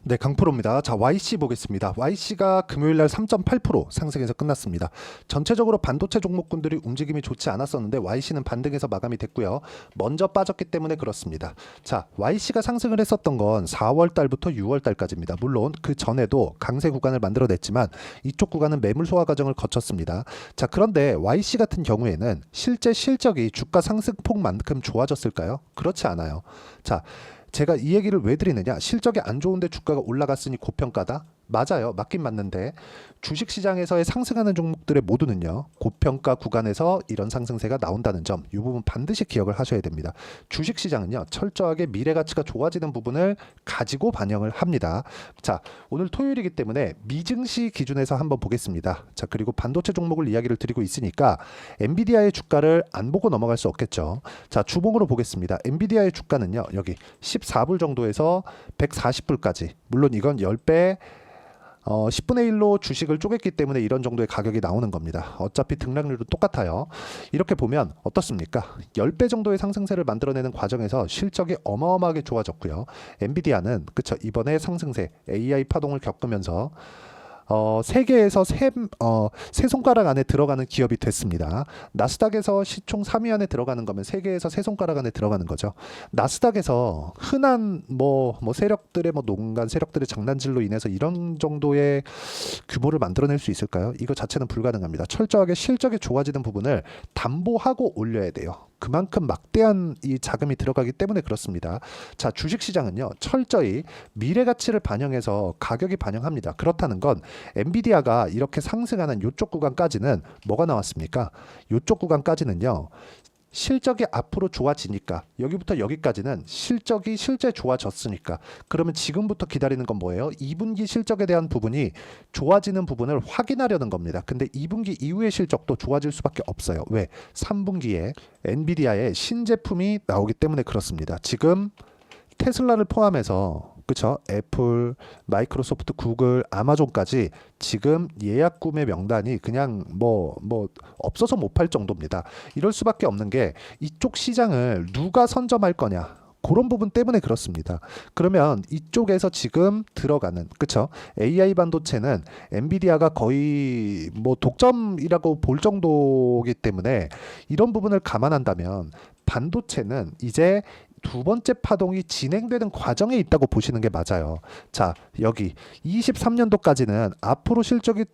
네, 강프로입니다. 자, YC 보겠습니다. YC가 금요일 날 3.8% 상승해서 끝났습니다. 전체적으로 반도체 종목군들이 움직임이 좋지 않았었는데 YC는 반등해서 마감이 됐고요. 먼저 빠졌기 때문에 그렇습니다. 자, YC가 상승을 했었던 건 4월 달부터 6월 달까지입니다. 물론 그 전에도 강세 구간을 만들어냈지만 이쪽 구간은 매물 소화 과정을 거쳤습니다. 자, 그런데 YC 같은 경우에는 실제 실적이 주가 상승폭만큼 좋아졌을까요? 그렇지 않아요. 자, 제가 이 얘기를 왜 드리느냐? 실적이 안 좋은데 주가가 올라갔으니 고평가다? 맞아요. 맞긴 맞는데 주식시장에서의 상승하는 종목들의 모두는요. 고평가 구간에서 이런 상승세가 나온다는 점, 이 부분 반드시 기억을 하셔야 됩니다. 주식시장은요. 철저하게 미래가치가 좋아지는 부분을 가지고 반영을 합니다. 자, 오늘 토요일이기 때문에 미증시 기준에서 한번 보겠습니다. 자, 그리고 반도체 종목을 이야기를 드리고 있으니까 엔비디아의 주가를 안 보고 넘어갈 수 없겠죠. 자, 주봉으로 보겠습니다. 엔비디아의 주가는요. 여기 14불 정도에서 140불까지. 물론 이건 10배 10분의 1로 주식을 쪼갰기 때문에 이런 정도의 가격이 나오는 겁니다. 어차피 등락률은 똑같아요. 이렇게 보면 어떻습니까? 10배 정도의 상승세를 만들어내는 과정에서 실적이 어마어마하게 좋아졌고요. 엔비디아는 그쵸, 이번에 상승세 AI 파동을 겪으면서 세계에서 세 손가락 안에 들어가는 기업이 됐습니다. 나스닥에서 시총 3위 안에 들어가는 거면 세계에서 세 손가락 안에 들어가는 거죠. 나스닥에서 흔한 세력들의 농간 세력들의 장난질로 인해서 이런 정도의 규모를 만들어낼 수 있을까요? 이거 자체는 불가능합니다. 철저하게 실적이 좋아지는 부분을 담보하고 올려야 돼요. 그만큼 막대한 이 자금이 들어가기 때문에 그렇습니다. 자, 주식시장은요, 철저히 미래 가치를 반영해서 가격이 반영합니다. 그렇다는 건 엔비디아가 이렇게 상승하는 이쪽 구간까지는 뭐가 나왔습니까? 이쪽 구간까지는요. 실적이 앞으로 좋아지니까 여기부터 여기까지는 실적이 실제 좋아졌으니까 그러면 지금부터 기다리는 건 뭐예요? 2분기 실적에 대한 부분이 좋아지는 부분을 확인하려는 겁니다. 근데 2분기 이후의 실적도 좋아질 수밖에 없어요. 왜? 3분기에 엔비디아의 신제품이 나오기 때문에 그렇습니다. 지금 테슬라를 포함해서 그쵸? 애플, 마이크로소프트, 구글, 아마존까지 지금 예약 구매 명단이 그냥 없어서 못 팔 정도입니다. 이럴 수밖에 없는 게 이쪽 시장을 누가 선점할 거냐. 그런 부분 때문에 그렇습니다. 그러면 이쪽에서 지금 들어가는 그쵸? AI 반도체는 엔비디아가 거의 독점이라고 볼 정도이기 때문에 이런 부분을 감안한다면 반도체는 이제 두 번째 파동이 진행되는 과정에 있다고 보시는 게 맞아요. 자, 여기 23년도까지는 앞으로 실적이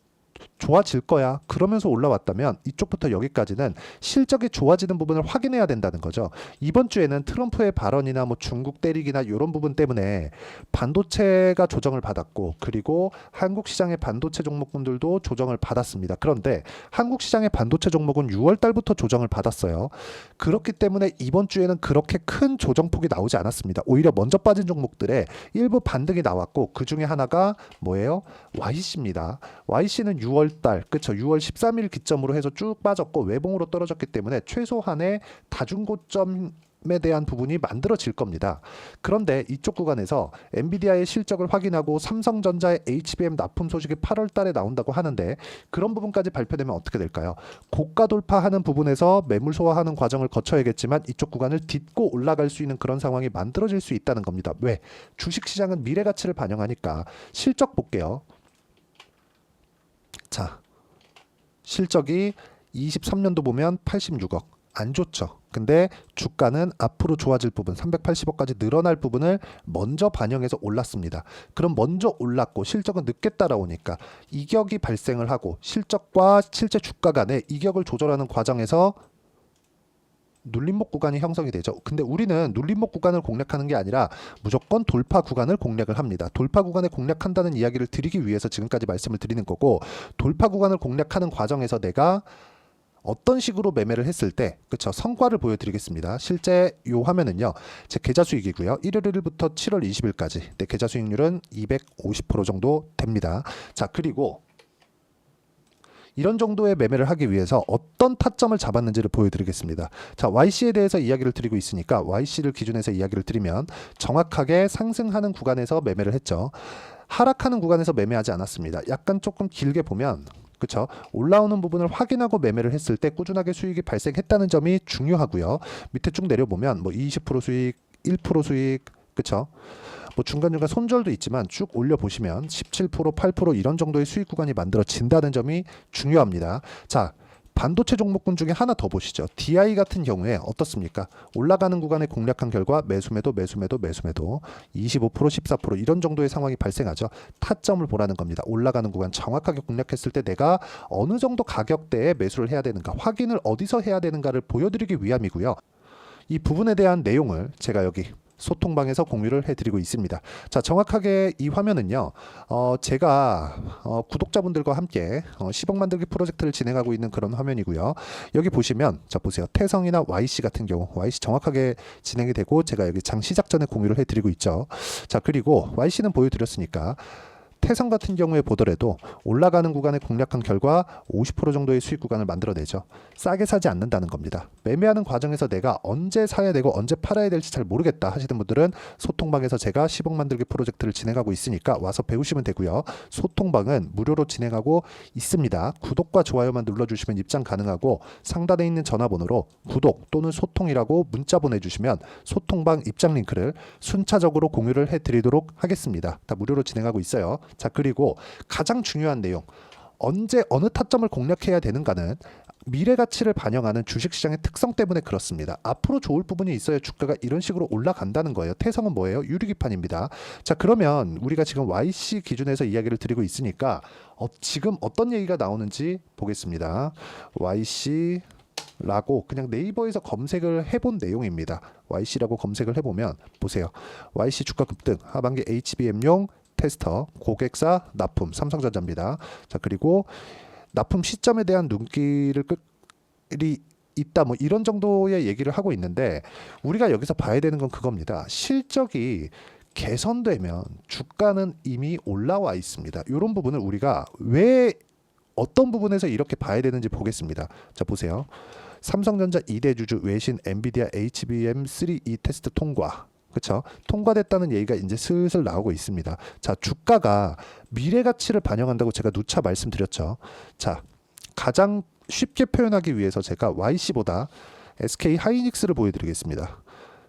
좋아질 거야. 그러면서 올라왔다면 이쪽부터 여기까지는 실적이 좋아지는 부분을 확인해야 된다는 거죠. 이번 주에는 트럼프의 발언이나 중국 때리기나 이런 부분 때문에 반도체가 조정을 받았고 그리고 한국 시장의 반도체 종목군들도 조정을 받았습니다. 그런데 한국 시장의 반도체 종목은 6월 달부터 조정을 받았어요. 그렇기 때문에 이번 주에는 그렇게 큰 조정폭이 나오지 않았습니다. 오히려 먼저 빠진 종목들의 일부 반등이 나왔고 그 중에 하나가 뭐예요? YC입니다. YC는 6월 달, 그쵸? 6월 13일 기점으로 해서 쭉 빠졌고 외봉으로 떨어졌기 때문에 최소한의 다중고점에 대한 부분이 만들어질 겁니다. 그런데 이쪽 구간에서 엔비디아의 실적을 확인하고 삼성전자의 HBM 납품 소식이 8월 달에 나온다고 하는데 그런 부분까지 발표되면 어떻게 될까요? 고가 돌파하는 부분에서 매물 소화하는 과정을 거쳐야겠지만 이쪽 구간을 딛고 올라갈 수 있는 그런 상황이 만들어질 수 있다는 겁니다. 왜? 주식시장은 미래 가치를 반영하니까 실적 볼게요. 자, 실적이 23년도 보면 86억. 안 좋죠. 근데 주가는 앞으로 좋아질 부분 380억까지 늘어날 부분을 먼저 반영해서 올랐습니다. 그럼 먼저 올랐고 실적은 늦게 따라오니까 이격이 발생을 하고 실적과 실제 주가 간의 이격을 조절하는 과정에서 눌림목 구간이 형성이 되죠. 근데 우리는 눌림목 구간을 공략하는 게 아니라 무조건 돌파 구간을 공략을 합니다. 돌파 구간을 공략한다는 이야기를 드리기 위해서 지금까지 말씀을 드리는 거고 돌파 구간을 공략하는 과정에서 내가 어떤 식으로 매매를 했을 때 그쵸 성과를 보여드리겠습니다. 실제 요 화면은요 제 계좌 수익이고요 1월 1일부터 7월 20일까지 내 계좌 수익률은 250% 정도 됩니다. 자, 그리고 이런 정도의 매매를 하기 위해서 어떤 타점을 잡았는지를 보여드리겠습니다. 자, YC에 대해서 이야기를 드리고 있으니까 YC를 기준해서 이야기를 드리면 정확하게 상승하는 구간에서 매매를 했죠. 하락하는 구간에서 매매하지 않았습니다. 약간 조금 길게 보면 그쵸? 올라오는 부분을 확인하고 매매를 했을 때 꾸준하게 수익이 발생했다는 점이 중요하고요. 밑에 쭉 내려보면 20% 수익, 1% 수익, 그쵸? 뭐 중간중간 손절도 있지만 쭉 올려보시면 17%, 8% 이런 정도의 수익 구간이 만들어진다는 점이 중요합니다. 자, 반도체 종목군 중에 하나 더 보시죠. DI 같은 경우에 어떻습니까? 올라가는 구간에 공략한 결과 매수매도 25%, 14% 이런 정도의 상황이 발생하죠. 타점을 보라는 겁니다. 올라가는 구간 정확하게 공략했을 때 내가 어느 정도 가격대에 매수를 해야 되는가, 확인을 어디서 해야 되는가를 보여드리기 위함이고요. 이 부분에 대한 내용을 제가 여기 소통방에서 공유를 해드리고 있습니다. 자, 정확하게 이 화면은요, 제가 구독자분들과 함께 10억 만들기 프로젝트를 진행하고 있는 그런 화면이고요. 여기 보시면, 자 보세요, 태성이나 YC 같은 경우, YC 정확하게 진행이 되고 제가 여기 장 시작 전에 공유를 해드리고 있죠. 자, 그리고 YC는 보여드렸으니까. 태성 같은 경우에 보더라도 올라가는 구간에 공략한 결과 50% 정도의 수익 구간을 만들어내죠. 싸게 사지 않는다는 겁니다. 매매하는 과정에서 내가 언제 사야 되고 언제 팔아야 될지 잘 모르겠다 하시는 분들은 소통방에서 제가 10억 만들기 프로젝트를 진행하고 있으니까 와서 배우시면 되고요. 소통방은 무료로 진행하고 있습니다. 구독과 좋아요만 눌러주시면 입장 가능하고 상단에 있는 전화번호로 구독 또는 소통이라고 문자 보내주시면 소통방 입장 링크를 순차적으로 공유를 해드리도록 하겠습니다. 다 무료로 진행하고 있어요. 자, 그리고 가장 중요한 내용, 언제 어느 타점을 공략해야 되는가는 미래 가치를 반영하는 주식시장의 특성 때문에 그렇습니다. 앞으로 좋을 부분이 있어야 주가가 이런 식으로 올라간다는 거예요. 태성은 뭐예요? 유리기판입니다. 자, 그러면 우리가 지금 YC 기준에서 이야기를 드리고 있으니까 지금 어떤 얘기가 나오는지 보겠습니다. YC 라고 그냥 네이버에서 검색을 해본 내용입니다. YC라고 검색을 해보면 보세요. YC 주가 급등, 하반기 HBM용 테스터, 고객사 납품, 삼성전자입니다. 자, 그리고 납품 시점에 대한 눈길이 있다, 뭐 이런 정도의 얘기를 하고 있는데 우리가 여기서 봐야 되는 건 그겁니다. 실적이 개선되면 주가는 이미 올라와 있습니다. 이런 부분을 우리가 왜 어떤 부분에서 이렇게 봐야 되는지 보겠습니다. 자, 보세요. 삼성전자 2대 주주 외신 엔비디아 HBM3E 테스트 통과. 그렇죠? 통과됐다는 얘기가 이제 슬슬 나오고 있습니다. 자, 주가가 미래 가치를 반영한다고 제가 누차 말씀드렸죠. 자, 가장 쉽게 표현하기 위해서 제가 YC보다 SK 하이닉스를 보여드리겠습니다.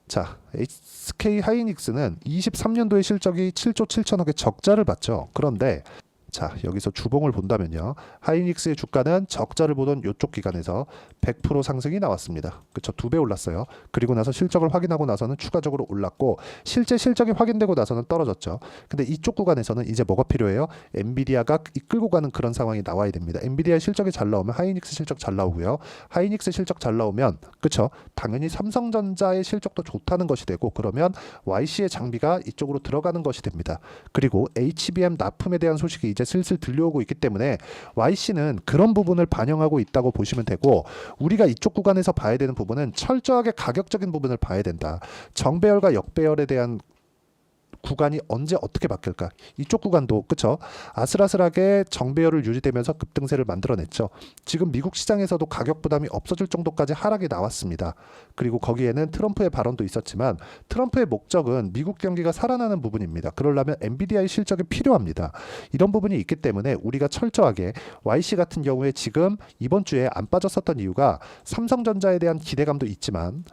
자, SK 하이닉스는 23년도에 실적이 7조 7천억의 적자를 봤죠. 그런데 자, 여기서 주봉을 본다면요. 하이닉스의 주가는 적자를 보던 이쪽 기간에서 100% 상승이 나왔습니다. 그렇죠? 2배 올랐어요. 그리고 나서 실적을 확인하고 나서는 추가적으로 올랐고 실제 실적이 확인되고 나서는 떨어졌죠. 근데 이쪽 구간에서는 이제 뭐가 필요해요? 엔비디아가 이끌고 가는 그런 상황이 나와야 됩니다. 엔비디아 실적이 잘 나오면 하이닉스 실적 잘 나오고요. 하이닉스 실적 잘 나오면 그렇죠? 당연히 삼성전자의 실적도 좋다는 것이 되고 그러면 YC의 장비가 이쪽으로 들어가는 것이 됩니다. 그리고 HBM 납품에 대한 소식이 이제 슬슬 들려오고 있기 때문에 YC는 그런 부분을 반영하고 있다고 보시면 되고 우리가 이쪽 구간에서 봐야 되는 부분은 철저하게 가격적인 부분을 봐야 된다. 정배열과 역배열에 대한 구간이 언제 어떻게 바뀔까? 이쪽 구간도 그쵸? 아슬아슬하게 정배열을 유지되면서 급등세를 만들어냈죠. 지금 미국 시장에서도 가격 부담이 없어질 정도까지 하락이 나왔습니다. 그리고 거기에는 트럼프의 발언도 있었지만 트럼프의 목적은 미국 경기가 살아나는 부분입니다. 그러려면 엔비디아의 실적이 필요합니다. 이런 부분이 있기 때문에 우리가 철저하게 YC 같은 경우에 지금 이번 주에 안 빠졌었던 이유가 삼성전자에 대한 기대감도 있지만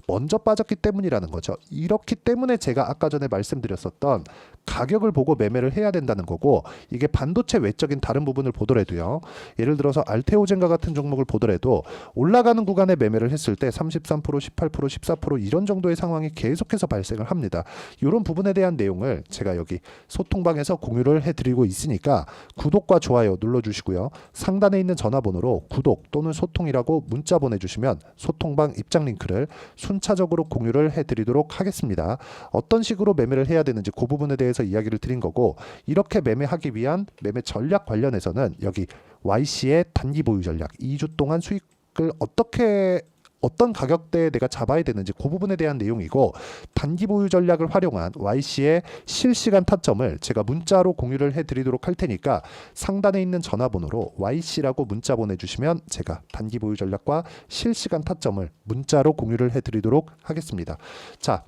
먼저 빠졌기 때문이라는 거죠. 이렇기 때문에 제가 아까 전에 말씀드렸었던 가격을 보고 매매를 해야 된다는 거고 이게 반도체 외적인 다른 부분을 보더라도요. 예를 들어서 알테오젠과 같은 종목을 보더라도 올라가는 구간에 매매를 했을 때 33%, 18%, 14% 이런 정도의 상황이 계속해서 발생을 합니다. 이런 부분에 대한 내용을 제가 여기 소통방에서 공유를 해드리고 있으니까 구독과 좋아요 눌러주시고요. 상단에 있는 전화번호로 구독 또는 소통이라고 문자 보내주시면 소통방 입장 링크를 순차적으로 공유를 해드리도록 하겠습니다. 어떤 식으로 매매를 해야 되는지 그 부분에 대해서 이야기를 드린 거고 이렇게 매매하기 위한 매매 전략 관련해서는 여기 YC의 단기 보유 전략 2주 동안 수익을 어떤 가격대에 내가 잡아야 되는지 그 부분에 대한 내용이고 단기 보유 전략을 활용한 YC의 실시간 타점을 제가 문자로 공유를 해드리도록 할 테니까 상단에 있는 전화번호로 YC라고 문자 보내주시면 제가 단기 보유 전략과 실시간 타점을 문자로 공유를 해드리도록 하겠습니다. 자,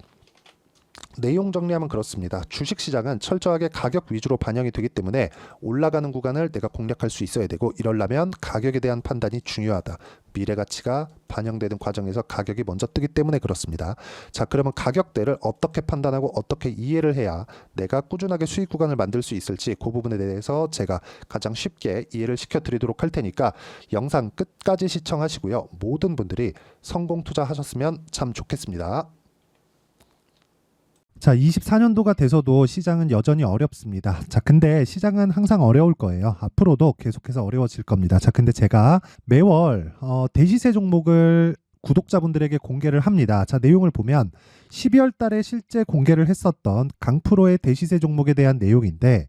내용 정리하면 그렇습니다. 주식시장은 철저하게 가격 위주로 반영이 되기 때문에 올라가는 구간을 내가 공략할 수 있어야 되고 이러려면 가격에 대한 판단이 중요하다. 미래 가치가 반영되는 과정에서 가격이 먼저 뜨기 때문에 그렇습니다. 자, 그러면 가격대를 어떻게 판단하고 어떻게 이해를 해야 내가 꾸준하게 수익 구간을 만들 수 있을지 그 부분에 대해서 제가 가장 쉽게 이해를 시켜드리도록 할 테니까 영상 끝까지 시청하시고요. 모든 분들이 성공 투자하셨으면 참 좋겠습니다. 자, 24년도가 돼서도 시장은 여전히 어렵습니다. 자, 근데 시장은 항상 어려울 거예요. 앞으로도 계속해서 어려워질 겁니다. 자, 근데 제가 매월 대시세 종목을 구독자분들에게 공개를 합니다. 자, 내용을 보면 12월 달에 실제 공개를 했었던 강프로의 대시세 종목에 대한 내용인데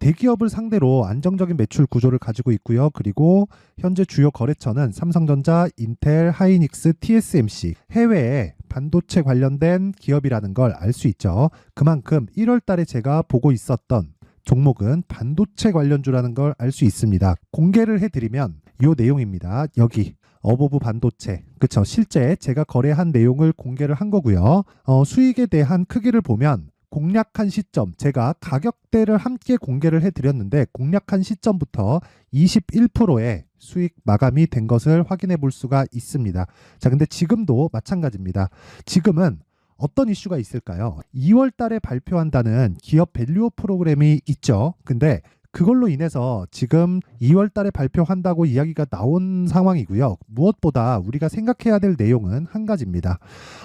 대기업을 상대로 안정적인 매출 구조를 가지고 있고요. 그리고 현재 주요 거래처는 삼성전자, 인텔, 하이닉스, TSMC, 해외에 반도체 관련된 기업이라는 걸 알 수 있죠. 그만큼 1월 달에 제가 보고 있었던 종목은 반도체 관련주라는 걸 알 수 있습니다. 공개를 해드리면 이 내용입니다. 여기 어보브 반도체, 그쵸? 실제 제가 거래한 내용을 공개를 한 거고요. 수익에 대한 크기를 보면 공략한 시점, 제가 가격대를 함께 공개를 해드렸는데 공략한 시점부터 21%의 수익 마감이 된 것을 확인해 볼 수가 있습니다. 자, 근데 지금도 마찬가지입니다. 지금은 어떤 이슈가 있을까요? 2월 달에 발표한다는 기업 밸류업 프로그램이 있죠. 근데 그걸로 인해서 지금 2월 달에 발표한다고 이야기가 나온 상황이고요. 무엇보다 우리가 생각해야 될 내용은 한 가지입니다.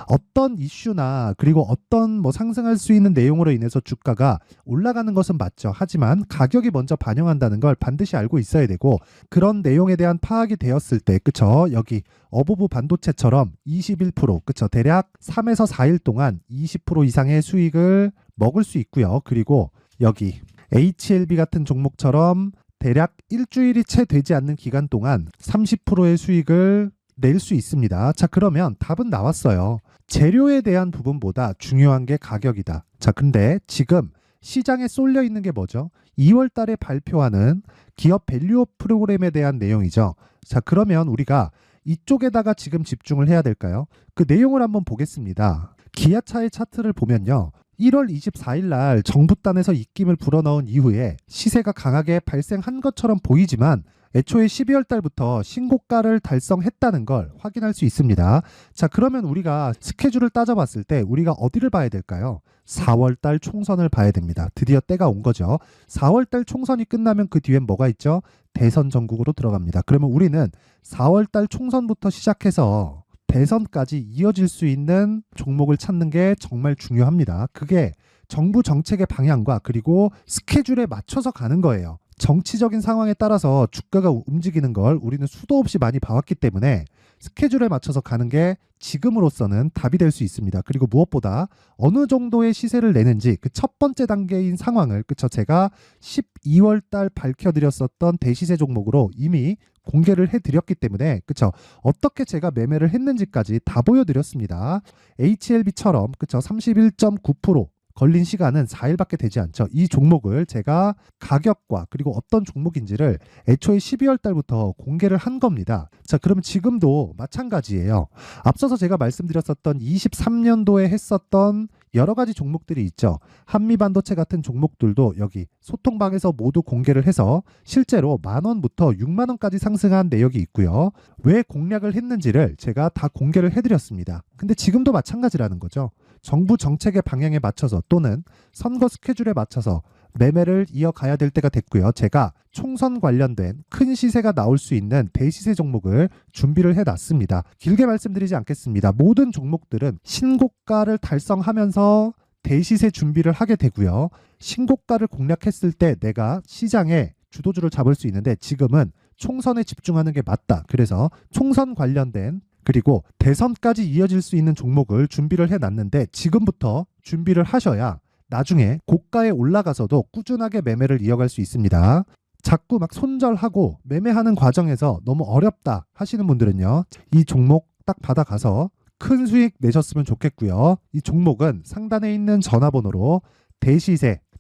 어떤 이슈나 그리고 어떤 상승할 수 있는 내용으로 인해서 주가가 올라가는 것은 맞죠. 하지만 가격이 먼저 반영한다는 걸 반드시 알고 있어야 되고 그런 내용에 대한 파악이 되었을 때 그쵸? 여기 어보브 반도체처럼 21% 그쵸? 대략 3에서 4일 동안 20% 이상의 수익을 먹을 수 있고요. 그리고 여기 HLB 같은 종목처럼 대략 일주일이 채 되지 않는 기간 동안 30%의 수익을 낼 수 있습니다. 자, 그러면 답은 나왔어요. 재료에 대한 부분보다 중요한 게 가격이다. 자, 근데 지금 시장에 쏠려 있는 게 뭐죠? 2월 달에 발표하는 기업 밸류업 프로그램에 대한 내용이죠. 자, 그러면 우리가 이쪽에다가 지금 집중을 해야 될까요? 그 내용을 한번 보겠습니다. 기아차의 차트를 보면요. 1월 24일 날 정부단에서 입김을 불어넣은 이후에 시세가 강하게 발생한 것처럼 보이지만 애초에 12월 달부터 신고가를 달성했다는 걸 확인할 수 있습니다. 자, 그러면 우리가 스케줄을 따져봤을 때 우리가 어디를 봐야 될까요? 4월 달 총선을 봐야 됩니다. 드디어 때가 온 거죠. 4월 달 총선이 끝나면 그 뒤엔 뭐가 있죠? 대선 전국으로 들어갑니다. 그러면 우리는 4월 달 총선부터 시작해서 대선까지 이어질 수 있는 종목을 찾는 게 정말 중요합니다. 그게 정부 정책의 방향과 그리고 스케줄에 맞춰서 가는 거예요. 정치적인 상황에 따라서 주가가 움직이는 걸 우리는 수도 없이 많이 봐왔기 때문에 스케줄에 맞춰서 가는 게 지금으로서는 답이 될 수 있습니다. 그리고 무엇보다 어느 정도의 시세를 내는지 그 첫 번째 단계인 상황을 그쵸? 제가 12월 달 밝혀드렸었던 대시세 종목으로 이미 공개를 해드렸기 때문에 그쵸? 어떻게 제가 매매를 했는지까지 다 보여드렸습니다. HLB처럼 그쵸? 31.9% 걸린 시간은 4일밖에 되지 않죠. 이 종목을 제가 가격과 그리고 어떤 종목인지를 애초에 12월 달부터 공개를 한 겁니다. 자, 그러면 지금도 마찬가지예요. 앞서서 제가 말씀드렸었던 23년도에 했었던 여러 가지 종목들이 있죠. 한미반도체 같은 종목들도 여기 소통방에서 모두 공개를 해서 실제로 10,000원부터 60,000원까지 상승한 내역이 있고요. 왜 공략을 했는지를 제가 다 공개를 해드렸습니다. 근데 지금도 마찬가지라는 거죠. 정부 정책의 방향에 맞춰서 또는 선거 스케줄에 맞춰서 매매를 이어가야 될 때가 됐고요. 제가 총선 관련된 큰 시세가 나올 수 있는 대시세 종목을 준비를 해놨습니다. 길게 말씀드리지 않겠습니다. 모든 종목들은 신고가를 달성하면서 대시세 준비를 하게 되고요. 신고가를 공략했을 때 내가 시장에 주도주를 잡을 수 있는데 지금은 총선에 집중하는 게 맞다. 그래서 총선 관련된 그리고 대선까지 이어질 수 있는 종목을 준비를 해놨는데 지금부터 준비를 하셔야 나중에 고가에 올라가서도 꾸준하게 매매를 이어갈 수 있습니다. 자꾸 막 손절하고 매매하는 과정에서 너무 어렵다 하시는 분들은요. 이 종목 딱 받아가서 큰 수익 내셨으면 좋겠고요. 이 종목은 상단에 있는 전화번호로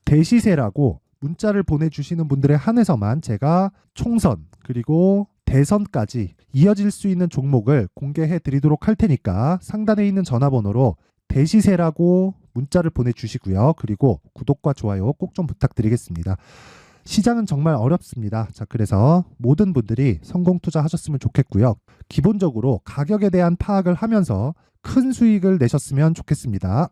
대시세라고 문자를 보내주시는 분들에 한해서만 제가 총선 그리고 대선까지 이어질 수 있는 종목을 공개해 드리도록 할 테니까 상단에 있는 전화번호로 대시세라고 문자를 보내주시고요. 그리고 구독과 좋아요 꼭 좀 부탁드리겠습니다. 시장은 정말 어렵습니다. 자, 그래서 모든 분들이 성공 투자하셨으면 좋겠고요. 기본적으로 가격에 대한 파악을 하면서 큰 수익을 내셨으면 좋겠습니다.